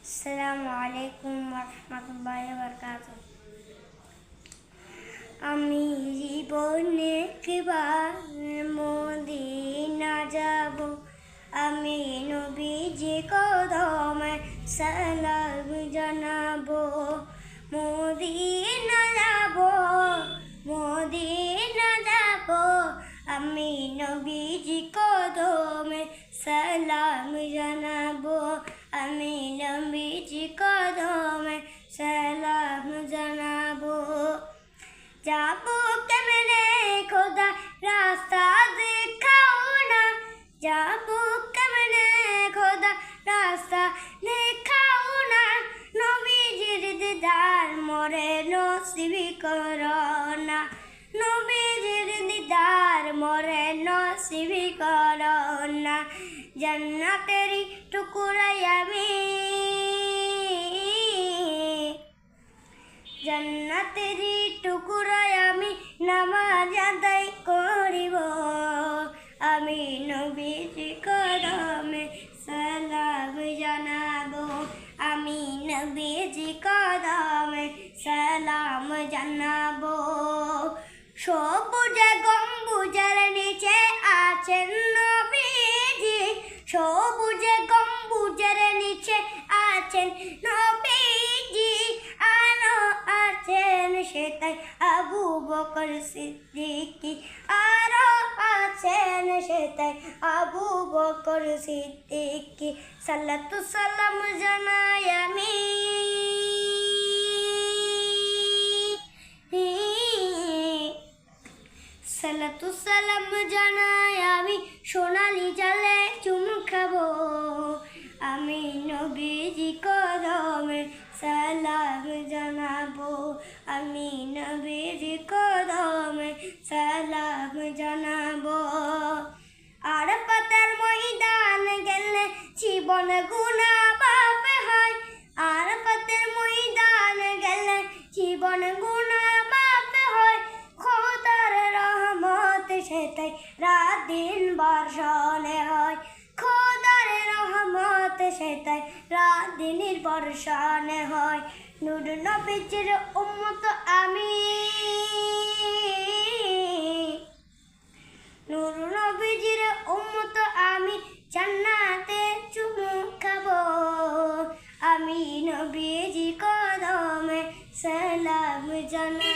আসসালামু আলাইকুম ওয়া বারাকাতুহু। আমি জীবনে একবার মদিনা যাব, আমি নবীজি কদমে সালাম জানাবো। মদিনা যাব, মদিনা যাব, আমি নবীজি কদমে সালাম জানাবো। আমি নবীজি কদমে সালাম জানাবো। যাবো কেমনে খোদা রাস্তা দেখাও না, যাবো কেমনে খোদা রাস্তা দেখাও না। নবীজির দিদার মোরে নসিব করো না, নবীজির দিদার মোরে নসিব করো না। জান্নাতেরই টুকরাই আমি, জান্নাতেরই টুকরাই আমি নামাজ আদায় করিব। আমি নবীজি কদমে সালাম জানাবো, আমি নবীজি কদমে সালাম জানাবো। সবুজে গম্বুজের নিচে আছেন নবীজি, সবুজে গম্বুজের নিচে আছেন নবীজি। আরো আছেন সেটাই আবু বকর সিদ্দিকী, আরো আছেন সেটাই আবু বকর সিদ্দিকী। সালাতু সালাম জানাই আমি, সালাতু সালাম জানাই আমি, সোনালি জালে চুমু খাবো। আমি নবীজি কদমে সালাম জানাবো, আমি নবীজি কদমে সালাম জানাবো। আরাফাতের ময়দান গেলে জীবন গুনাহ মাফ হয়, আরাফাতের ময়দান গেলে জীবন গুনাহ মাফ হয়। খোদার রহমত সেটাই রাত দিন বর্ষণে হয়, খোদার রহমত সেটাই রাত দিনের বর্ষণে হয়। নূর নবীজির উম্মত আমি, নূর নবীজির উম্মত আমি, জান্নাতে চুমু খাবো। আমি নবীজি কদমে সালাম জানাবো।